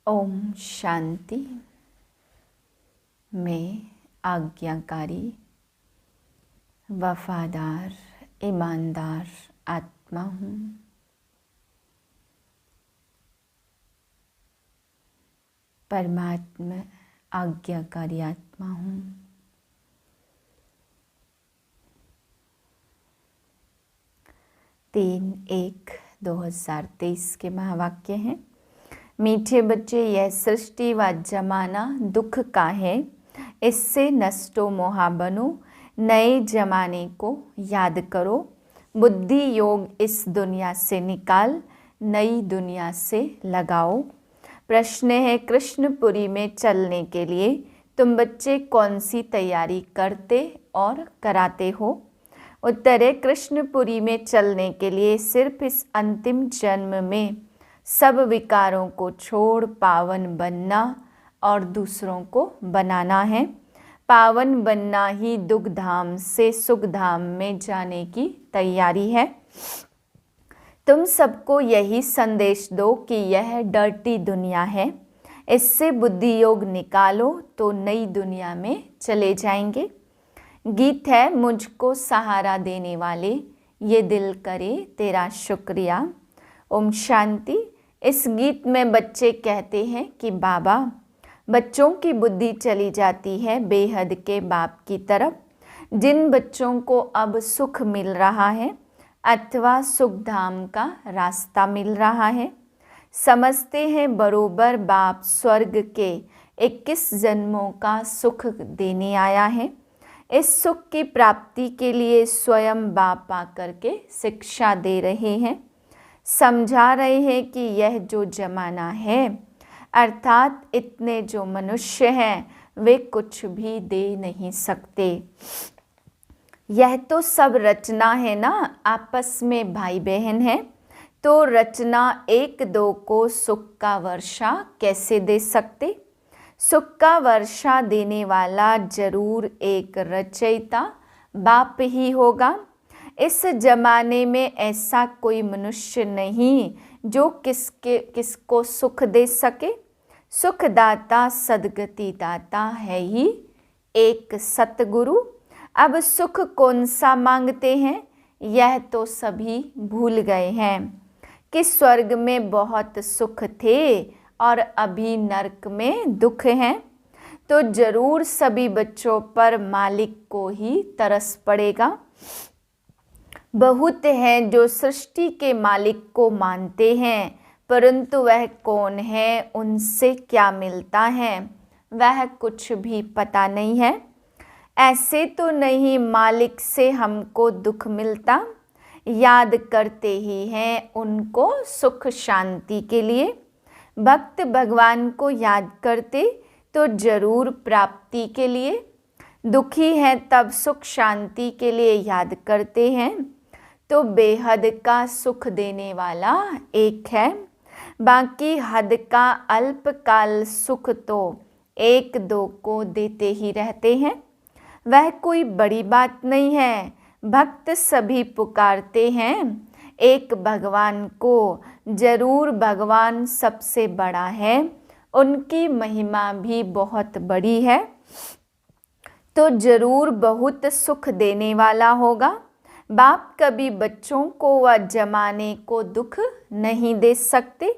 ओम शांति। मैं आज्ञाकारी, वफादार, ईमानदार आत्मा हूँ। परमात्मा आज्ञाकारी आत्मा हूँ। तीन 1/2023 के महावाक्य हैं। मीठे बच्चे, यह सृष्टि व जमाना दुख का है, इससे नष्टो मोहा बनो, नए जमाने को याद करो। बुद्धि योग इस दुनिया से निकाल, नई दुनिया से लगाओ। प्रश्न है, कृष्णपुरी में चलने के लिए तुम बच्चे कौन सी तैयारी करते और कराते हो? उत्तर है, कृष्णपुरी में चलने के लिए सिर्फ इस अंतिम जन्म में सब विकारों को छोड़ पावन बनना और दूसरों को बनाना है। पावन बनना ही दुख धाम से सुख धाम में जाने की तैयारी है। तुम सबको यही संदेश दो कि यह डर्टी दुनिया है, इससे बुद्धि योग निकालो तो नई दुनिया में चले जाएंगे। गीत है, मुझको सहारा देने वाले, ये दिल करे तेरा शुक्रिया। ओम शांति। इस गीत में बच्चे कहते हैं कि बाबा, बच्चों की बुद्धि चली जाती है बेहद के बाप की तरफ। जिन बच्चों को अब सुख मिल रहा है अथवा सुख धाम का रास्ता मिल रहा है, समझते हैं बरोबर बाप स्वर्ग के 21 जन्मों का सुख देने आया है। इस सुख की प्राप्ति के लिए स्वयं बाप आकर के शिक्षा दे रहे हैं, समझा रहे हैं कि यह जो जमाना है अर्थात इतने जो मनुष्य हैं वे कुछ भी दे नहीं सकते। यह तो सब रचना है ना, आपस में भाई बहन है, तो रचना एक दो को सुख का वर्षा कैसे दे सकते? सुख का वर्षा देने वाला जरूर एक रचयिता बाप ही होगा। इस जमाने में ऐसा कोई मनुष्य नहीं जो किसको सुख दे सके। सुखदाता सदगति दाता है ही एक सतगुरु। अब सुख कौन सा मांगते हैं, यह तो सभी भूल गए हैं कि स्वर्ग में बहुत सुख थे और अभी नरक में दुख हैं। तो जरूर सभी बच्चों पर मालिक को ही तरस पड़ेगा। बहुत हैं जो सृष्टि के मालिक को मानते हैं, परंतु वह कौन है, उनसे क्या मिलता है, वह कुछ भी पता नहीं है। ऐसे तो नहीं मालिक से हमको दुख मिलता, याद करते ही हैं उनको सुख शांति के लिए। भक्त भगवान को याद करते तो जरूर प्राप्ति के लिए, दुखी हैं तब सुख शांति के लिए याद करते हैं, तो बेहद का सुख देने वाला एक है। बाकी हद का अल्पकाल सुख तो एक दो को देते ही रहते हैं, वह कोई बड़ी बात नहीं है। भक्त सभी पुकारते हैं एक भगवान को, जरूर भगवान सबसे बड़ा है, उनकी महिमा भी बहुत बड़ी है, तो जरूर बहुत सुख देने वाला होगा। बाप कभी बच्चों को व जमाने को दुख नहीं दे सकते।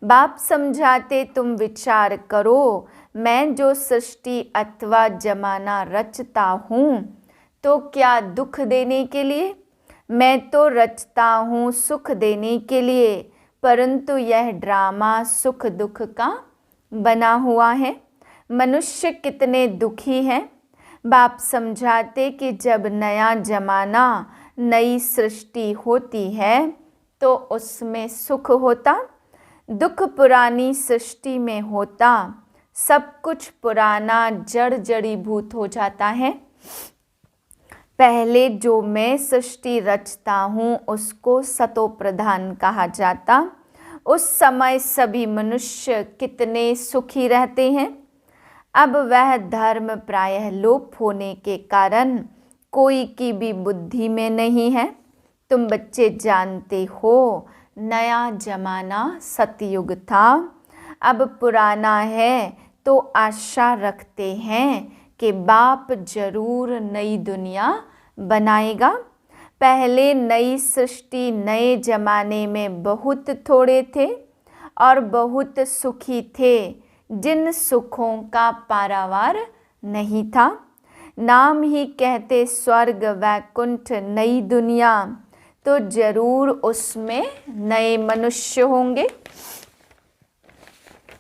बाप समझाते, तुम विचार करो, मैं जो सृष्टि अथवा जमाना रचता हूँ तो क्या दुख देने के लिए? मैं तो रचता हूँ सुख देने के लिए, परंतु यह ड्रामा सुख दुख का बना हुआ है। मनुष्य कितने दुखी हैं। बाप समझाते कि जब नया जमाना नई सृष्टि होती है तो उसमें सुख होता, दुख पुरानी सृष्टि में होता, सब कुछ पुराना जड़ जड़ीभूत हो जाता है। पहले जो मैं सृष्टि रचता हूँ उसको सतो प्रधान कहा जाता। उस समय सभी मनुष्य कितने सुखी रहते हैं। अब वह धर्म प्रायः लोप होने के कारण कोई की भी बुद्धि में नहीं है। तुम बच्चे जानते हो नया जमाना सतयुग था, अब पुराना है तो आशा रखते हैं कि बाप जरूर नई दुनिया बनाएगा। पहले नई सृष्टि नए जमाने में बहुत थोड़े थे और बहुत सुखी थे, जिन सुखों का पारावार नहीं था। नाम ही कहते स्वर्ग वैकुंठ नई दुनिया, तो जरूर उसमें नए मनुष्य होंगे।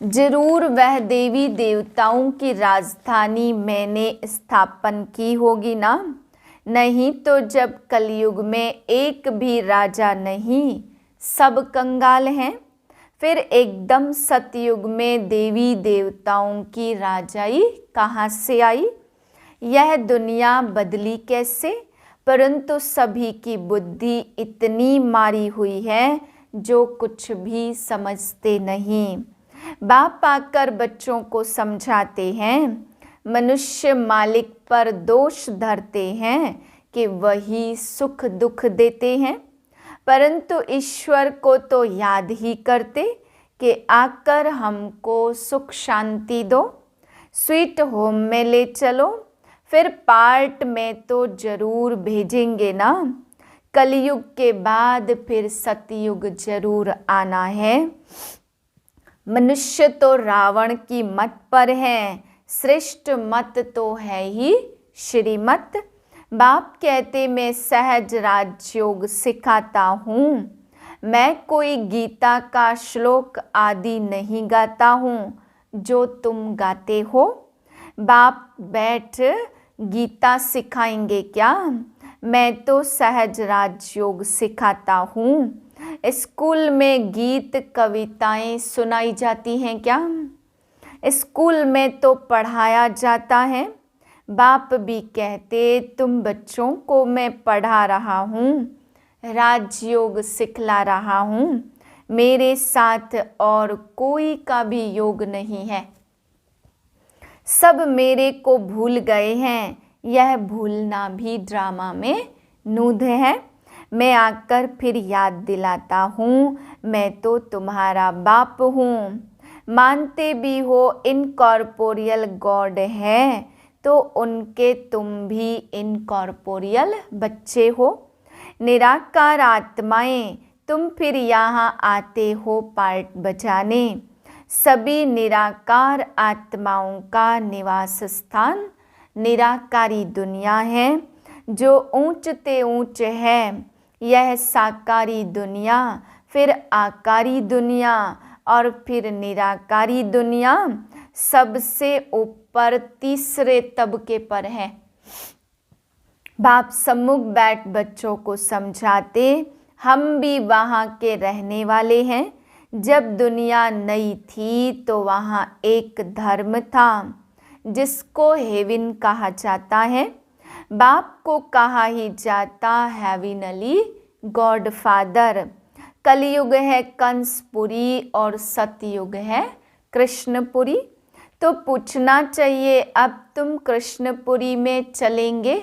जरूर वह देवी देवताओं की राजधानी मैंने स्थापन की होगी ना। नहीं तो जब कलयुग में एक भी राजा नहीं, सब कंगाल हैं, फिर एकदम सतयुग में देवी देवताओं की राजाई कहाँ से आई? यह दुनिया बदली कैसे? परंतु सभी की बुद्धि इतनी मारी हुई है जो कुछ भी समझते नहीं। बाप आकर बच्चों को समझाते हैं। मनुष्य मालिक पर दोष धरते हैं कि वही सुख दुख देते हैं, परंतु ईश्वर को तो याद ही करते कि आकर हमको सुख शांति दो, स्वीट होम में ले चलो, फिर पार्ट में तो जरूर भेजेंगे ना। कलयुग के बाद फिर सतयुग जरूर आना है। मनुष्य तो रावण की मत पर है, श्रेष्ठ मत तो है ही श्रीमत। बाप कहते मैं सहज राजयोग सिखाता हूँ, मैं कोई गीता का श्लोक आदि नहीं गाता हूँ जो तुम गाते हो। बाप बैठ गीता सिखाएंगे क्या? मैं तो सहज राजयोग सिखाता हूँ। स्कूल में गीत कविताएं सुनाई जाती हैं क्या? स्कूल में तो पढ़ाया जाता है। बाप भी कहते तुम बच्चों को मैं पढ़ा रहा हूँ, राजयोग सिखला रहा हूँ, मेरे साथ और कोई का भी योग नहीं है। सब मेरे को भूल गए हैं, यह भूलना भी ड्रामा में नूध है। मैं आकर फिर याद दिलाता हूँ, मैं तो तुम्हारा बाप हूँ। मानते भी हो इनकॉर्पोरियल गॉड है, तो उनके तुम भी इनकॉर्पोरियल बच्चे हो। निराकार आत्माएं तुम फिर यहाँ आते हो पार्ट बजाने। सभी निराकार आत्माओं का निवास स्थान निराकारी दुनिया है, जो ऊंचते ऊंच है। यह साकारी दुनिया, फिर आकारी दुनिया और फिर निराकारी दुनिया सबसे ऊपर तीसरे तबके पर है। बाप सम्मुख बैठ बच्चों को समझाते, हम भी वहाँ के रहने वाले हैं। जब दुनिया नई थी तो वहाँ एक धर्म था जिसको हेवन कहा जाता है। बाप को कहा ही जाता हेविनली गॉड फादर। कलयुग है कंसपुरी और सतयुग है कृष्णपुरी। तो पूछना चाहिए अब तुम कृष्णपुरी में चलेंगे?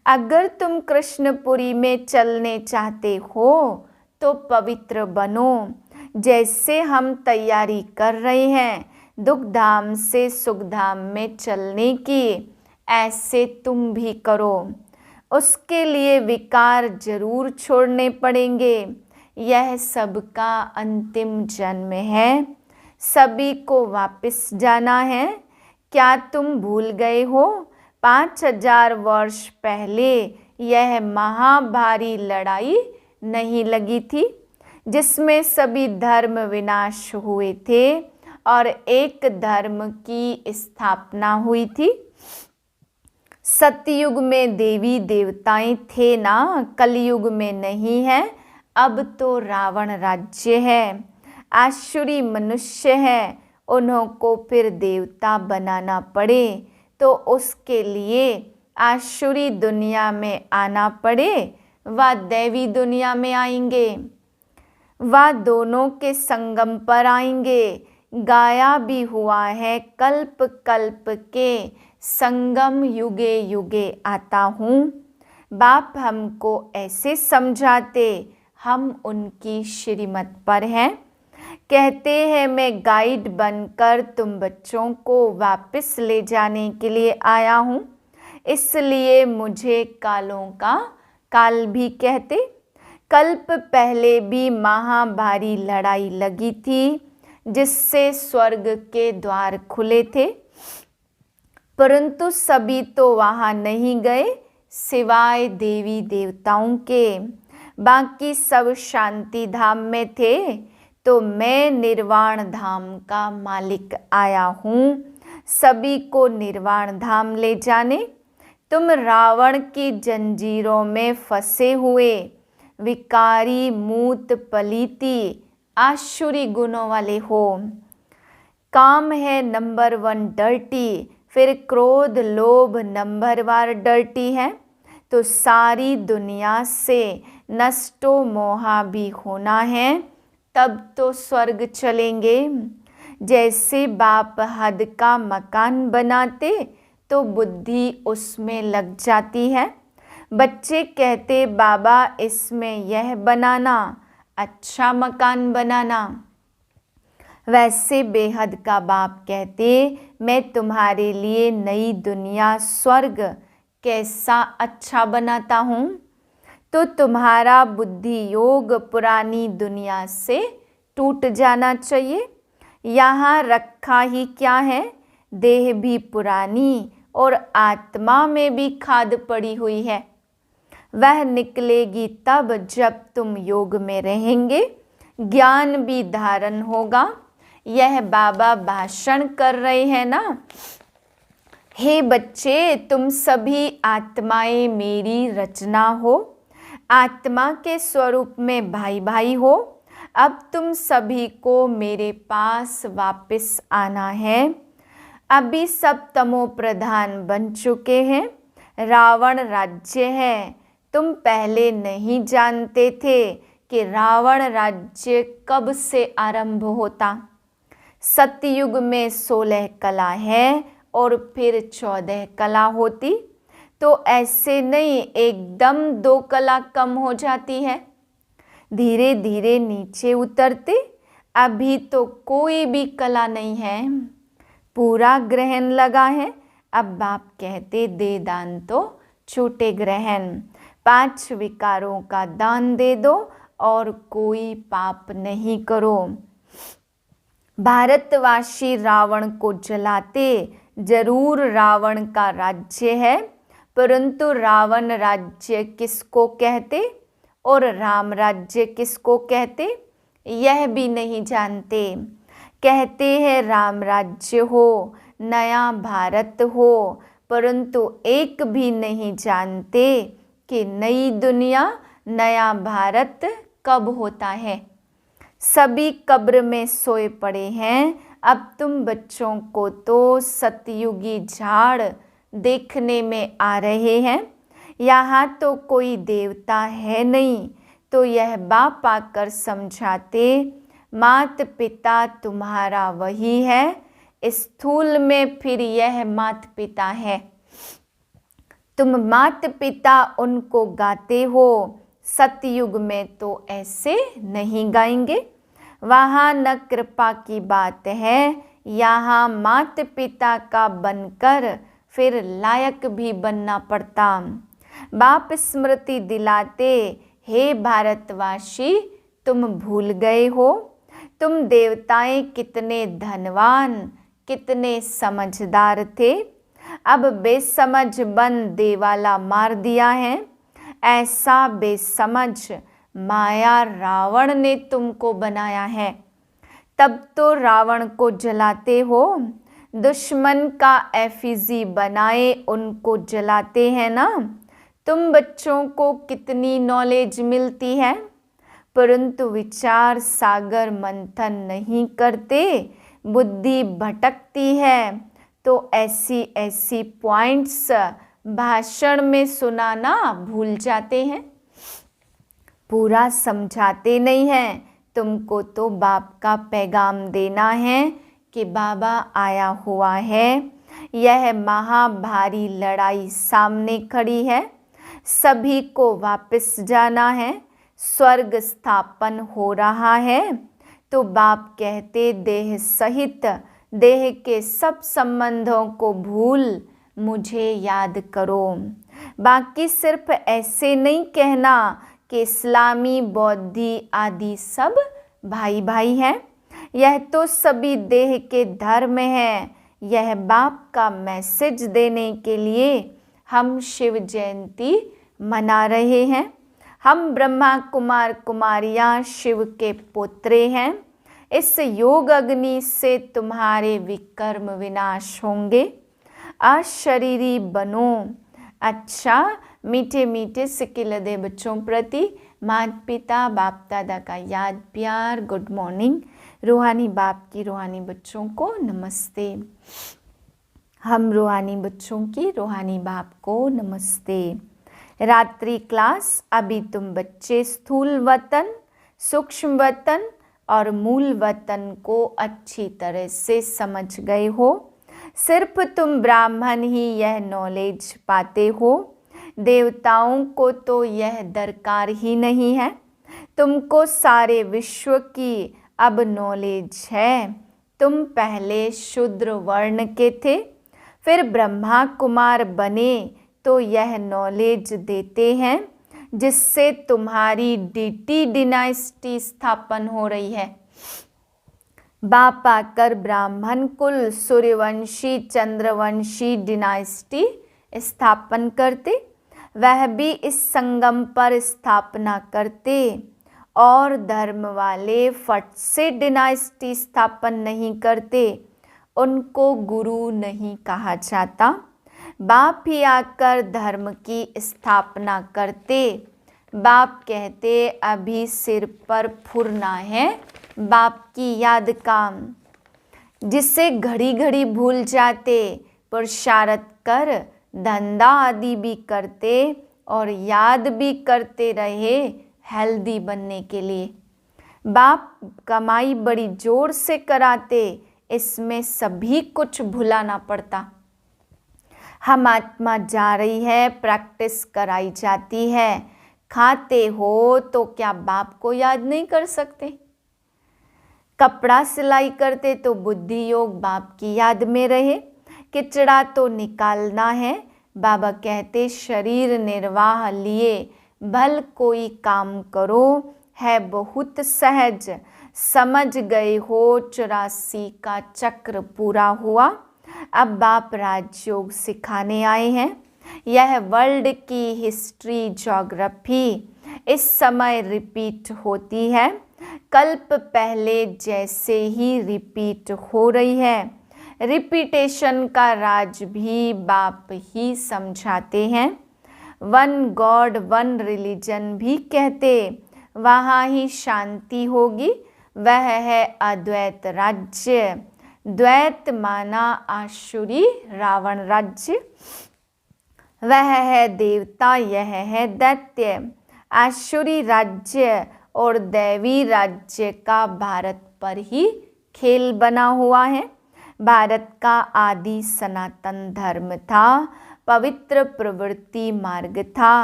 अगर तुम कृष्णपुरी में चलने चाहते हो तो पवित्र बनो। जैसे हम तैयारी कर रहे हैं दुखधाम से सुखधाम में चलने की, ऐसे तुम भी करो। उसके लिए विकार जरूर छोड़ने पड़ेंगे। यह सबका अंतिम जन्म है, सभी को वापस जाना है। क्या तुम भूल गए हो 5000 वर्ष पहले यह महाभारी लड़ाई नहीं लगी थी, जिसमें सभी धर्म विनाश हुए थे और एक धर्म की स्थापना हुई थी। सतयुग में देवी देवताएं थे ना, कलयुग में नहीं है। अब तो रावण राज्य है, आसुरी मनुष्य है, उन्हों को फिर देवता बनाना पड़े तो उसके लिए आसुरी दुनिया में आना पड़े व दैवी दुनिया में आएंगे, वह दोनों के संगम पर आएंगे। गाया भी हुआ है कल्प कल्प के संगम युगे युगे आता हूँ। बाप हमको ऐसे समझाते, हम उनकी श्रीमत पर हैं। कहते हैं मैं गाइड बनकर तुम बच्चों को वापस ले जाने के लिए आया हूँ, इसलिए मुझे कालों का काल भी कहते। कल्प पहले भी महाभारी लड़ाई लगी थी जिससे स्वर्ग के द्वार खुले थे, परंतु सभी तो वहाँ नहीं गए सिवाय देवी देवताओं के। बाकी सब शांति धाम में थे, तो मैं निर्वाण धाम का मालिक आया हूँ सभी को निर्वाण धाम ले जाने। तुम रावण की जंजीरों में फंसे हुए विकारी मूत पलीती आसुरी गुणों वाले हो। काम है नंबर 1 डर्टी, फिर क्रोध लोभ नंबरवार डर्टी है, तो सारी दुनिया से नष्टो मोहा भी होना है, तब तो स्वर्ग चलेंगे। जैसे बाप हद का मकान बनाते तो बुद्धि उसमें लग जाती है। बच्चे कहते बाबा इसमें यह बनाना, अच्छा मकान बनाना। वैसे बेहद का बाप कहते मैं तुम्हारे लिए नई दुनिया स्वर्ग कैसा अच्छा बनाता हूँ, तो तुम्हारा बुद्धि योग पुरानी दुनिया से टूट जाना चाहिए। यहाँ रखा ही क्या है, देह भी पुरानी और आत्मा में भी खाद पड़ी हुई है। वह निकलेगी तब जब तुम योग में रहेंगे, ज्ञान भी धारण होगा। यह बाबा भाषण कर रहे हैं ना, हे बच्चे तुम सभी आत्माएं मेरी रचना हो, आत्मा के स्वरूप में भाई भाई हो। अब तुम सभी को मेरे पास वापस आना है। अभी सब तमो प्रधान बन चुके हैं, रावण राज्य है। तुम पहले नहीं जानते थे कि रावण राज्य कब से आरंभ होता। सतयुग में 16 कला है और फिर 14 कला होती, तो ऐसे नहीं एकदम 2 कला कम हो जाती है, धीरे धीरे नीचे उतरते। अभी तो कोई भी कला नहीं है, पूरा ग्रहण लगा है। अब बाप कहते दे दान तो छूटे ग्रहण, 5 विकारों का दान दे दो और कोई पाप नहीं करो। भारतवासी रावण को जलाते, जरूर रावण का राज्य है, परंतु रावण राज्य किसको कहते और राम राज्य किसको कहते यह भी नहीं जानते। कहते हैं राम राज्य हो, नया भारत हो, परंतु एक भी नहीं जानते कि नई दुनिया नया भारत कब होता है। सभी कब्र में सोए पड़े हैं। अब तुम बच्चों को तो सतयुगी झाड़ देखने में आ रहे हैं। यहाँ तो कोई देवता है नहीं, तो यह बाप आकर समझाते मात पिता तुम्हारा वही है। स्थूल में फिर यह मात पिता है, तुम मात पिता उनको गाते हो। सतयुग में तो ऐसे नहीं गाएंगे, वहाँ न कृपा की बात है, यहाँ मात पिता का बनकर फिर लायक भी बनना पड़ता। बाप स्मृति दिलाते हे भारतवासी तुम भूल गए हो, तुम देवताएं कितने धनवान कितने समझदार थे, अब बेसमझ बन देवाला मार दिया है। ऐसा बेसमझ माया रावण ने तुमको बनाया है, तब तो रावण को जलाते हो। दुश्मन का एफिजी बनाए उनको जलाते हैं ना। तुम बच्चों को कितनी नॉलेज मिलती है, परंतु विचार सागर मंथन नहीं करते, बुद्धि भटकती है। तो ऐसी ऐसी पॉइंट्स भाषण में सुनाना भूल जाते हैं, पूरा समझाते नहीं हैं। तुमको तो बाप का पैगाम देना है कि बाबा आया हुआ है, यह महाभारी लड़ाई सामने खड़ी है, सभी को वापस जाना है, स्वर्ग स्थापन हो रहा है। तो बाप कहते देह सहित देह के सब संबंधों को भूल मुझे याद करो। बाकी सिर्फ ऐसे नहीं कहना कि इस्लामी बौद्धि आदि सब भाई भाई हैं। यह तो सभी देह के धर्म है। यह बाप का मैसेज देने के लिए हम शिव जयंती मना रहे हैं। हम ब्रह्मा कुमार कुमारियाँ शिव के पोत्रे हैं। इस योग अग्नि से तुम्हारे विकर्म विनाश होंगे। अशरीरी बनो। अच्छा, मीठे मीठे सिकिलदे बच्चों प्रति माता पिता बाप दादा का याद प्यार गुड मॉर्निंग। रूहानी बाप की रूहानी बच्चों को नमस्ते। हम रूहानी बच्चों की रूहानी बाप को नमस्ते। रात्रि क्लास। अभी तुम बच्चे स्थूल वतन, सूक्ष्म वतन और मूल वतन को अच्छी तरह से समझ गए हो। सिर्फ तुम ब्राह्मण ही यह नॉलेज पाते हो। देवताओं को तो यह दरकार ही नहीं है। तुमको सारे विश्व की अब नॉलेज है। तुम पहले शूद्र वर्ण के थे, फिर ब्रह्मा कुमार बने तो यह नॉलेज देते हैं जिससे तुम्हारी डीटी डिनाइस्टी स्थापन हो रही है। बाप आकर ब्राह्मण कुल सूर्यवंशी चंद्रवंशी डिनाइस्टी स्थापन करते। वह भी इस संगम पर स्थापना करते और धर्म वाले फट से डिनाइस्टी स्थापन नहीं करते। उनको गुरु नहीं कहा जाता। बाप ही आकर धर्म की स्थापना करते। बाप कहते अभी सिर पर फुरना है बाप की याद का, जिससे घड़ी घड़ी भूल जाते। पुरुषार्थ कर धंधा आदि भी करते और याद भी करते रहे हेल्दी बनने के लिए। बाप कमाई बड़ी जोर से कराते, इसमें सभी कुछ भुलाना पड़ता। हम आत्मा जा रही है, प्रैक्टिस कराई जाती है। खाते हो तो क्या बाप को याद नहीं कर सकते? कपड़ा सिलाई करते तो बुद्धि योग बाप की याद में रहे। किचड़ा तो निकालना है। बाबा कहते शरीर निर्वाह लिए भल कोई काम करो, है बहुत सहज। समझ गए हो 84 का चक्र पूरा हुआ। अब बाप राजयोग सिखाने आए हैं। यह वर्ल्ड की हिस्ट्री ज्योग्राफी इस समय रिपीट होती है। कल्प पहले जैसे ही रिपीट हो रही है। रिपीटेशन का राज भी बाप ही समझाते हैं। वन गॉड वन रिलीजन भी कहते, वहाँ ही शांति होगी। वह है अद्वैत राज्य। द्वैत माना आसुरी रावण राज्य। वह है देवता, यह है दैत्य। आसुरी राज्य और दैवी राज्य का भारत पर ही खेल बना हुआ है। भारत का आदि सनातन धर्म था, पवित्र प्रवृत्ति मार्ग था।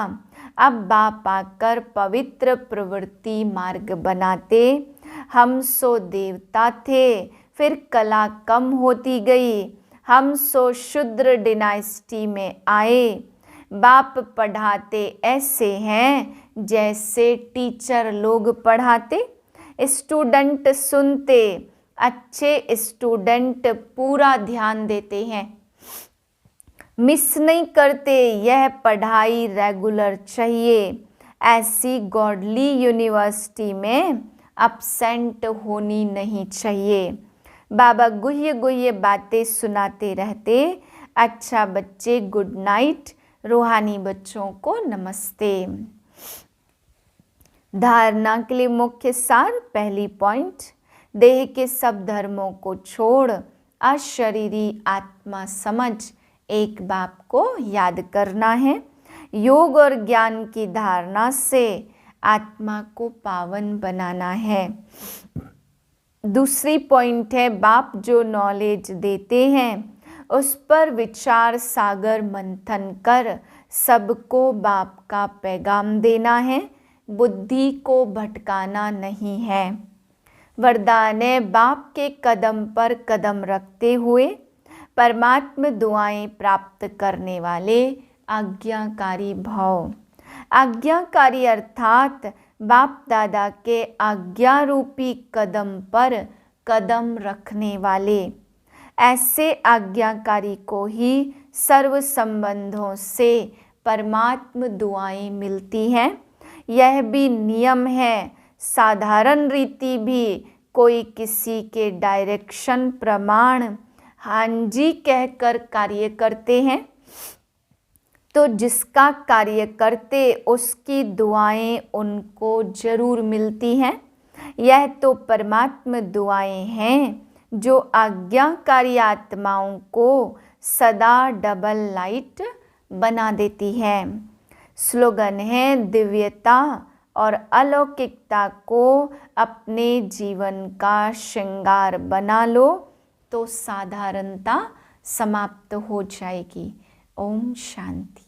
अब बाप आकर पवित्र प्रवृत्ति मार्ग बनाते। हम सो देवता थे, फिर कला कम होती गई। हम सो शूद्र डिनाइस्टी में आए। बाप पढ़ाते ऐसे हैं जैसे टीचर लोग पढ़ाते। स्टूडेंट सुनते, अच्छे स्टूडेंट पूरा ध्यान देते हैं, मिस नहीं करते। यह पढ़ाई रेगुलर चाहिए। ऐसी गॉडली यूनिवर्सिटी में अपसेंट होनी नहीं चाहिए। बाबा गुह्य गुह्य बातें सुनाते रहते। अच्छा बच्चे गुड नाइट। रूहानी बच्चों को नमस्ते। धारणा के लिए मुख्य सार। पहली पॉइंट, देह के सब धर्मों को छोड़ अशरीरी आत्मा समझ एक बाप को याद करना है। योग और ज्ञान की धारणा से आत्मा को पावन बनाना है। दूसरी पॉइंट है, बाप जो नॉलेज देते हैं उस पर विचार सागर मंथन कर सबको बाप का पैगाम देना है। बुद्धि को भटकाना नहीं है। वरदान है बाप के कदम पर कदम रखते हुए परमात्म दुआएं प्राप्त करने वाले आज्ञाकारी भव। आज्ञाकारी अर्थात बाप दादा के आज्ञा रूपी कदम पर कदम रखने वाले। ऐसे आज्ञाकारी को ही सर्व संबंधों से परमात्म दुआएं मिलती हैं। यह भी नियम है। साधारण रीति भी कोई किसी के डायरेक्शन प्रमाण हाँ जी कहकर कार्य करते हैं तो जिसका कार्य करते उसकी दुआएं उनको जरूर मिलती हैं। यह तो परमात्म दुआएं हैं जो आज्ञाकारी आत्माओं को सदा डबल लाइट बना देती है। स्लोगन है दिव्यता और अलौकिकता को अपने जीवन का श्रृंगार बना लो तो साधारणता समाप्त हो जाएगी। ओम शांति।